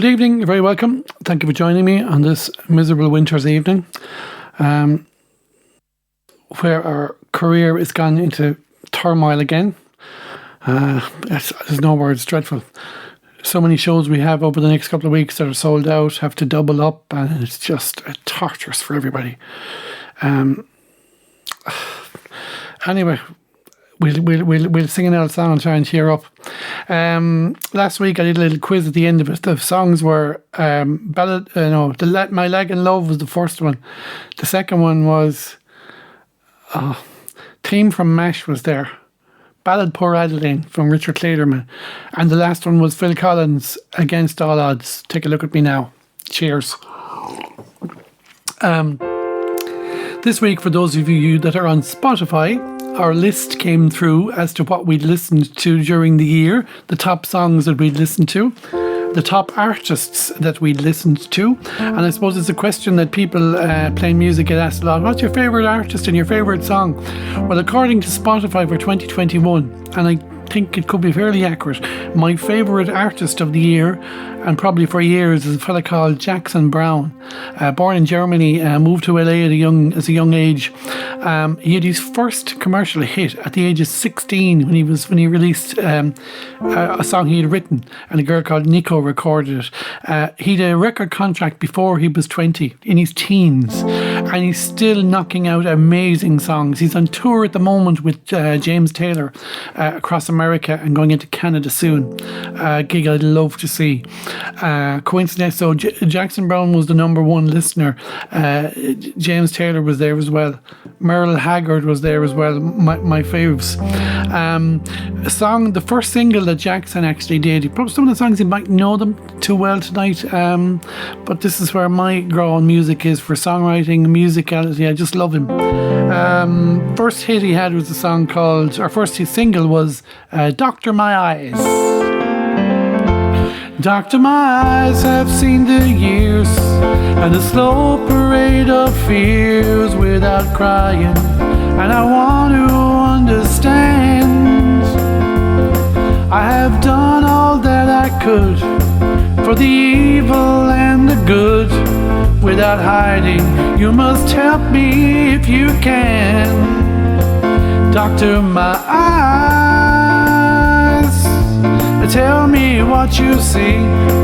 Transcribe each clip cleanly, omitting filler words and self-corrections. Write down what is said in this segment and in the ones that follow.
Good evening, you're very welcome. Thank you for joining me on this miserable winter's evening, where our career is gone into turmoil again. There's no words, dreadful. So many shows we have over the next couple of weeks that are sold out, have to double up, and it's just torturous for everybody. Anyway, we'll sing another song and try and cheer up. Last week I did a little quiz at the end of it. The songs were Ballad. My Leg in Love was the first one. The second one was Theme from MASH was there. Ballad Poor Adeline from Richard Clayderman. And the last one was Phil Collins, Against All Odds. Take a look at me now. Cheers. This week, for those of you that are on Spotify, our list came through as to what we'd listened to during the year, the top songs that we'd listened to, the top artists that we'd listened to. And I suppose it's a question that people playing music get asked a lot. What's your favourite artist and your favourite song? Well, according to Spotify for 2021, and I think it could be fairly accurate, my favourite artist of the year, and probably for years, is a fella called Jackson Browne. Born in Germany, moved to LA as a young age. He had his first commercial hit at the age of 16 when he released a song he had written, and a girl called Nico recorded it. He had a record contract before he was 20, in his teens, and he's still knocking out amazing songs. He's on tour at the moment with James Taylor across America and going into Canada soon. A gig I'd love to see. Coincidence, so Jackson Browne was the number one listener. James Taylor was there as well. Merle Haggard was there as well. My faves. The first single that Jackson actually did. Some of the songs you might know them too well tonight, but this is where my growing music is for songwriting, musicality. I just love him. First hit he had was a song called, or first his single was Doctor My Eyes. Doctor, my eyes have seen the years and the slow parade of fears without crying, and I want to understand. I have done all that I could for the evil and the good without hiding. You must help me if you can. Doctor, my eyes, tell me what you see.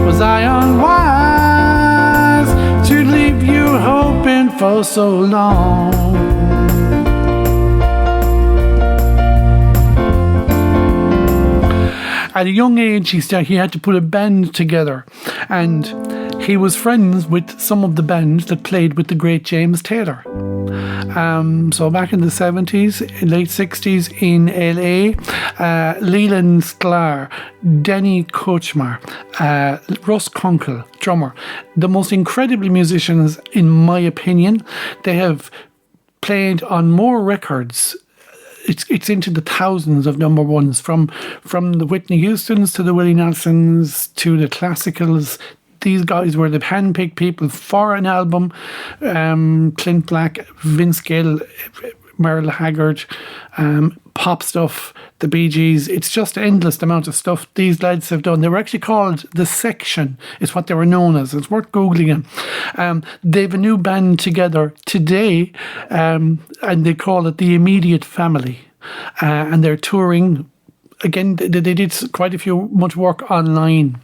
Was I unwise to leave you hoping for so long? At a young age, he had to put a band together, and he was friends with some of the bands that played with the great James Taylor. So back in the 70s, late 60s in LA, Leland Sklar, Denny Kuchma, Russ Kunkel, drummer, the most incredible musicians in my opinion. They have played on more records. It's into the thousands of number ones, from the Whitney Houstons to the Willie Nelsons to the classicals. These guys were the hand-picked people for an album. Clint Black, Vince Gill, Merle Haggard, pop stuff, the Bee Gees. It's just an endless amount of stuff these lads have done. They were actually called The Section, is what they were known as. It's worth Googling them. They've a new band together today, and they call it The Immediate Family. And they're touring. Again, they did quite much work online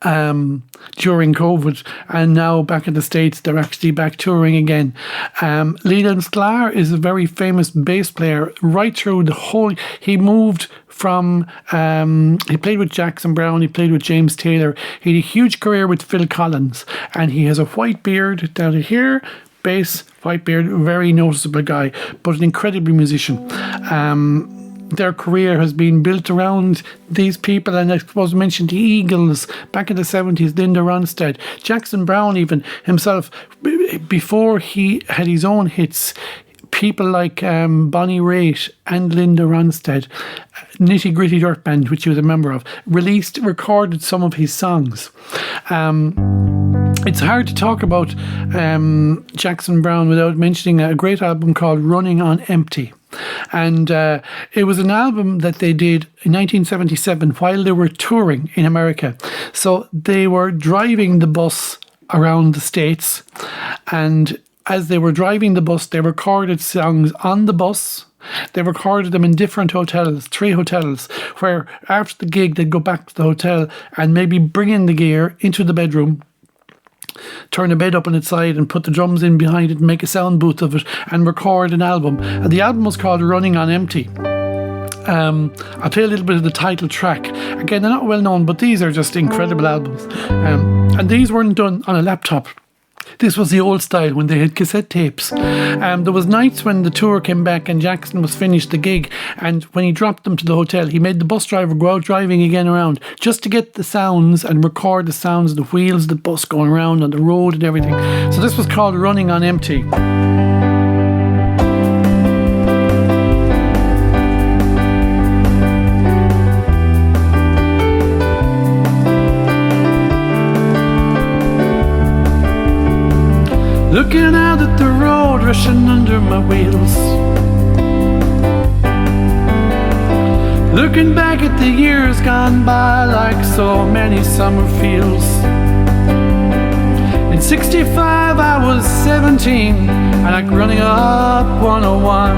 during COVID, and now back in the States they're actually back touring again. Leland Sklar is a very famous bass player right through the whole. He moved from he played with Jackson Browne, he played with James Taylor, he had a huge career with Phil Collins, and he has a white beard down to here, bass, white beard, very noticeable guy, but an incredible musician. Their career has been built around these people, and I suppose mentioned the Eagles back in the 70s, Linda Ronstadt, Jackson Browne even himself, before he had his own hits, people like Bonnie Raitt and Linda Ronstadt, Nitty Gritty Dirt Band, which he was a member of, recorded some of his songs. It's hard to talk about Jackson Browne without mentioning a great album called Running on Empty. And it was an album that they did in 1977 while they were touring in America. So they were driving the bus around the States, and as they were driving the bus, they recorded songs on the bus. They recorded them in different hotels, 3 hotels, where after the gig they'd go back to the hotel and maybe bring in the gear into the bedroom, turn the bed up on its side and put the drums in behind it and make a sound booth of it and record an album. And the album was called Running on Empty. I'll play a little bit of the title track. Again, they're not well known, but these are just incredible albums. And these weren't done on a laptop. This was the old style when they had cassette tapes. There was nights when the tour came back and Jackson was finished the gig, and when he dropped them to the hotel, he made the bus driver go out driving again around just to get the sounds and record the sounds of the wheels of the bus going around on the road and everything. So this was called Running on Empty. Looking out at the road rushing under my wheels, looking back at the years gone by like so many summer fields. In 65 I was 17, I like running up 101.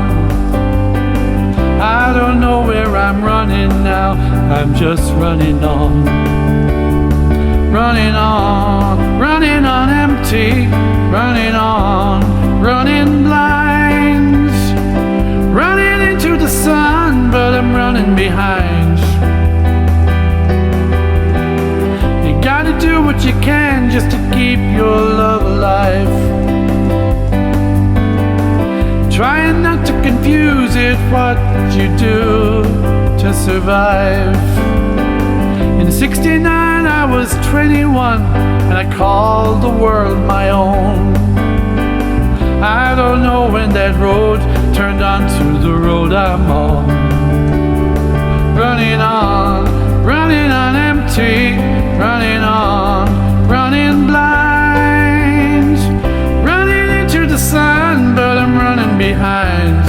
I don't know where I'm running now, I'm just running on. Running on, running on empty, running on, running blind, running into the sun, but I'm running behind. You gotta do what you can just to keep your love alive, trying not to confuse it, what you do to survive. In 69 I was 21 and I called the world my own. I don't know when that road turned onto the road I'm on. Running on empty, running on, running blind, running into the sun, but I'm running behind.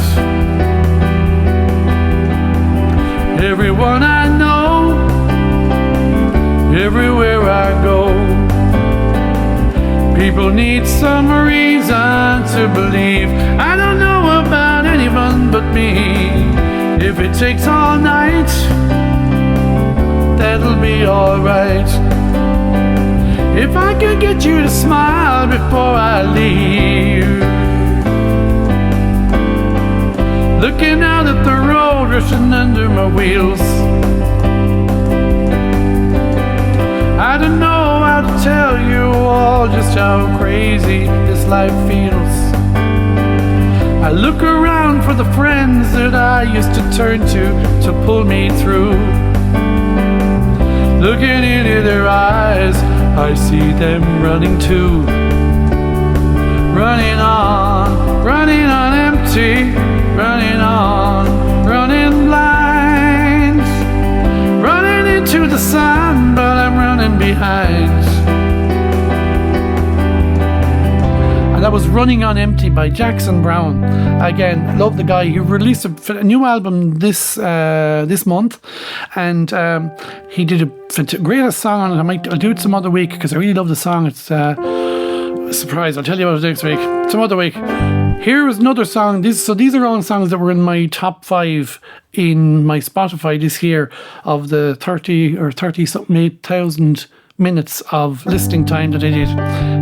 Everyone I know, everywhere I go, people need some reason to believe. I don't know about anyone but me. If it takes all night, that'll be alright. If I could get you to smile before I leave. Looking out at the road rushing under my wheels, I don't know how to tell you all just how crazy this life feels. I look around for the friends that I used to turn to pull me through. Looking into their eyes, I see them running too. Running on empty, running on, running blind, running into the sun, but I'm running behind. And that was Running on Empty by Jackson Browne. Again, love the guy. He released a new album this month, and he did a great song on it. I'll do it some other week because I really love the song. It's a surprise. I'll tell you about it next week. Some other week. Here is another song. These are all songs that were in my top 5 in my Spotify this year of the 8,000 minutes of listening time that I did.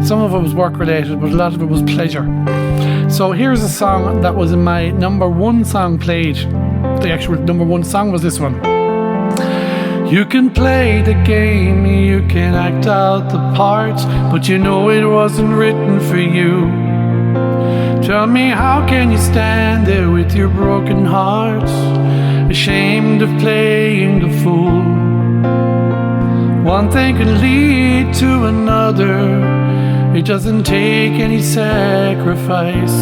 Some of it was work related, but a lot of it was pleasure. So here's a song that was in my number 1 song played. The actual number 1 song was this one. You can play the game, you can act out the part, but you know it wasn't written for you. Tell me, how can you stand there with your broken heart, ashamed of playing the fool? One thing can lead to another, it doesn't take any sacrifice.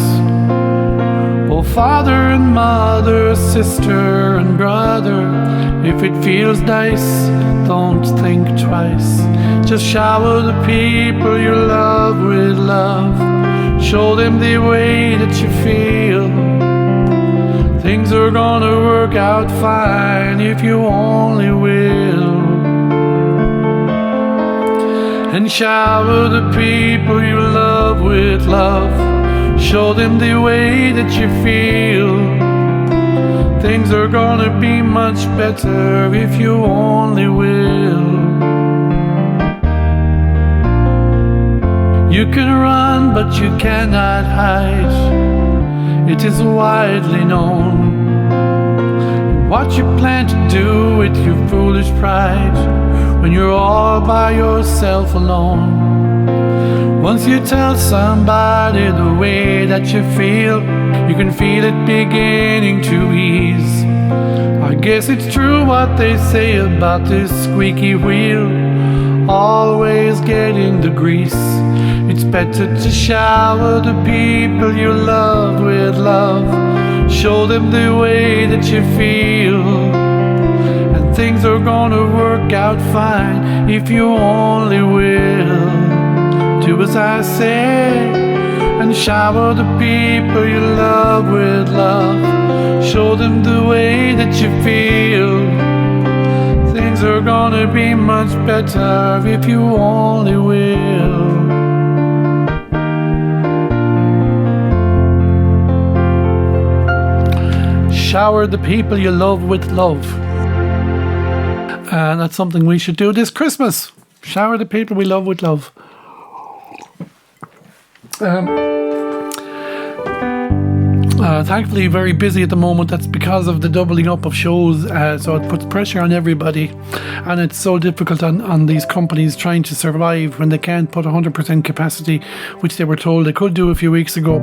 Oh, father and mother, sister and brother, if it feels nice, don't think twice. Just shower the people you love with love. Show them the way that you feel. They are gonna work out fine if you only will. And shower the people you love with love. Show them the way that you feel. Things are gonna be much better if you only will. You can run, but you cannot hide. It is widely known what you plan to do with your foolish pride when you're all by yourself alone. Once you tell somebody the way that you feel, you can feel it beginning to ease. I guess it's true what they say about this squeaky wheel always getting the grease. It's better to shower the people you love with love. Show them the way that you feel, and things are gonna work out fine if you only will. Do as I say and shower the people you love with love. Show them the way that you feel. Things are gonna be much better if you only will. Shower the people you love with love. And that's something we should do this Christmas. Shower the people we love with love. Thankfully very busy at the moment. That's because of the doubling up of shows, so it puts pressure on everybody, and it's so difficult on these companies trying to survive when they can't put 100% capacity, which they were told they could do a few weeks ago.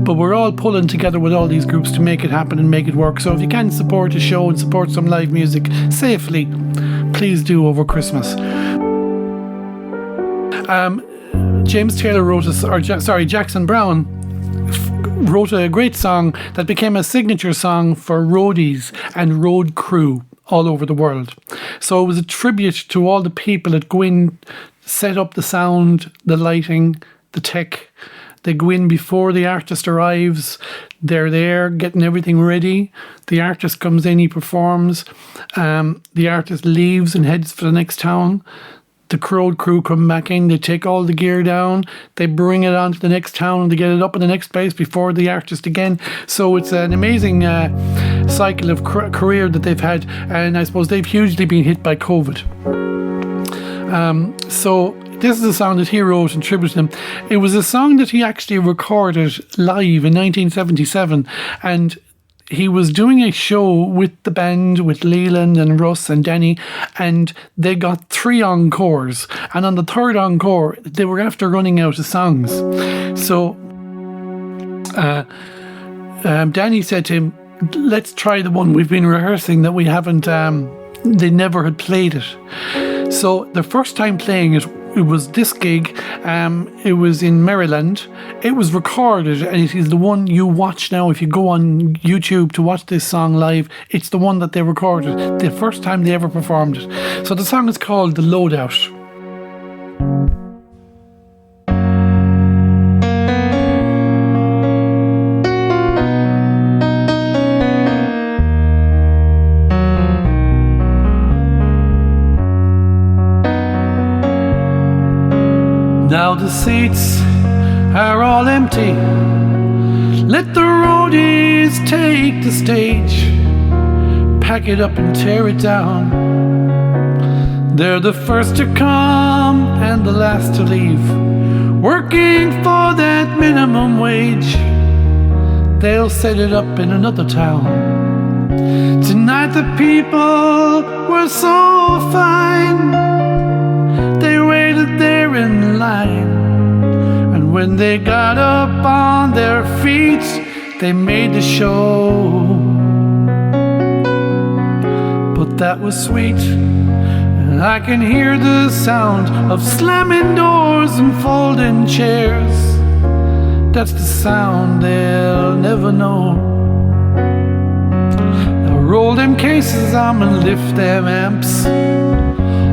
But we're all pulling together with all these groups to make it happen and make it work. So if you can support a show and support some live music safely, please do over Christmas. James Taylor Jackson Browne wrote a great song that became a signature song for roadies and road crew all over the world. So it was a tribute to all the people that go in, set up the sound, the lighting, the tech. They go in before the artist arrives. They're there getting everything ready. The artist comes in, he performs. The artist leaves and heads for the next town. The road crew come back in, they take all the gear down, they bring it on to the next town, and they get it up in the next place before the artist again. So it's an amazing cycle of career that they've had, and I suppose they've hugely been hit by COVID. So this is a song that he wrote in tribute to him. It was a song that he actually recorded live in 1977, and he was doing a show with the band, with Leland and Russ and Danny, and they got 3 encores. And on the 3rd encore, they were after running out of songs. So Danny said to him, let's try the one we've been rehearsing that we haven't, they never had played it. So the first time playing it was this gig. It was in Maryland. It was recorded, and it is the one you watch now. If you go on YouTube to watch this song live, it's the one that they recorded the first time they ever performed it. So the song is called The Loadout. Now the seats are all empty. Let the roadies take the stage. Pack it up and tear it down. They're the first to come and the last to leave, working for that minimum wage. They'll set it up in another town. Tonight the people were so fine. They waited there in line, and when they got up on their feet, they made the show. But that was sweet, and I can hear the sound of slamming doors and folding chairs. That's the sound they'll never know. Now roll them cases on and lift them amps,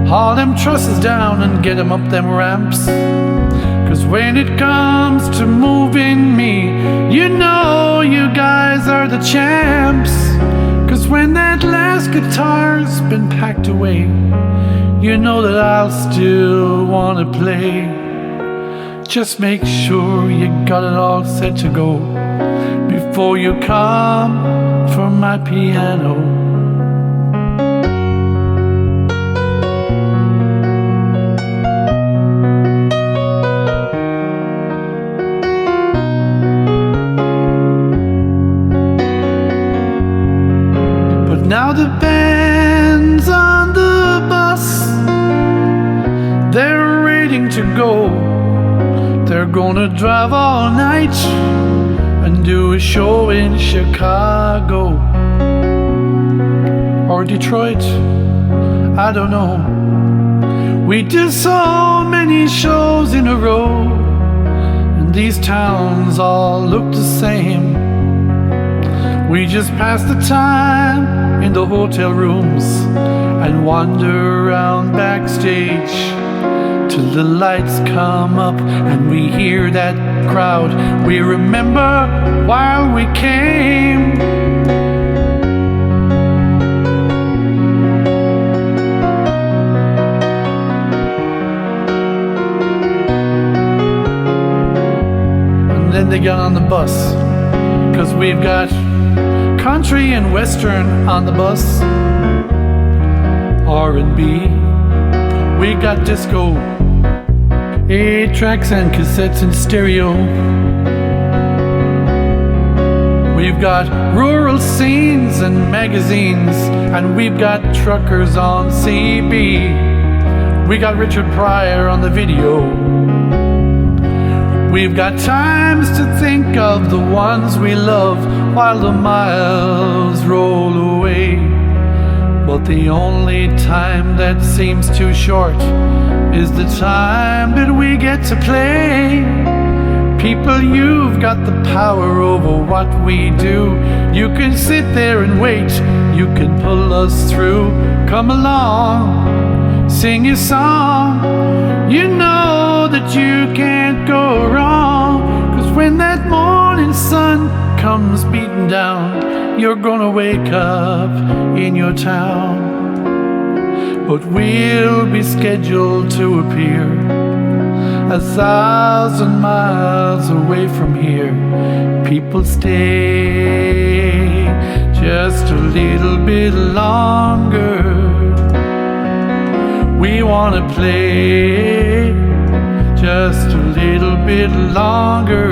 haul them trusses down and get them up them ramps. 'Cause when it comes to moving me, you know you guys are the champs. 'Cause when that last guitar's been packed away, you know that I'll still wanna play. Just make sure you got it all set to go before you come for my piano. But now the band's on the bus, they're waiting to go. They're gonna drive all night and do a show in Chicago or Detroit, I don't know. We did so many shows in a row, and these towns all look the same. We just pass the time in the hotel rooms and wander around backstage till the lights come up and we hear that crowd we remember while we came. And then they got on the bus, 'cause we've got country and western on the bus, R&B, we got disco, 8 tracks and cassettes in stereo. We've got rural scenes and magazines, and we've got truckers on CB. We got Richard Pryor on the video. We've got times to think of the ones we love while the miles roll away. But the only time that seems too short is the time that we get to play. People, you've got the power over what we do. You can sit there and wait, you can pull us through. Come along, sing your song. You know that you can't go wrong, 'cause when that morning sun comes beating down, you're gonna wake up in your town. But we'll be scheduled to appear 1,000 miles away from here. People, stay just a little bit longer. We wanna play just a little bit longer.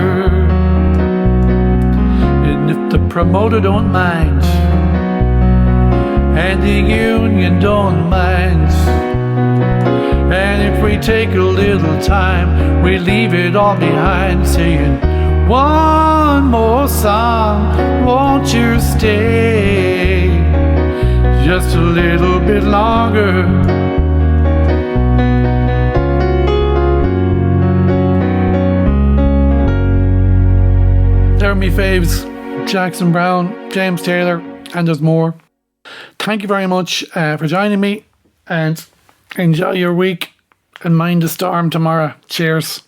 And if the promoter don't mind, and the union don't mind, and if we take a little time, we leave it all behind, saying one more song, won't you stay just a little bit longer? They're me faves, Jackson Browne, James Taylor, and there's more. Thank you very much for joining me, and enjoy your week and mind the storm tomorrow. Cheers.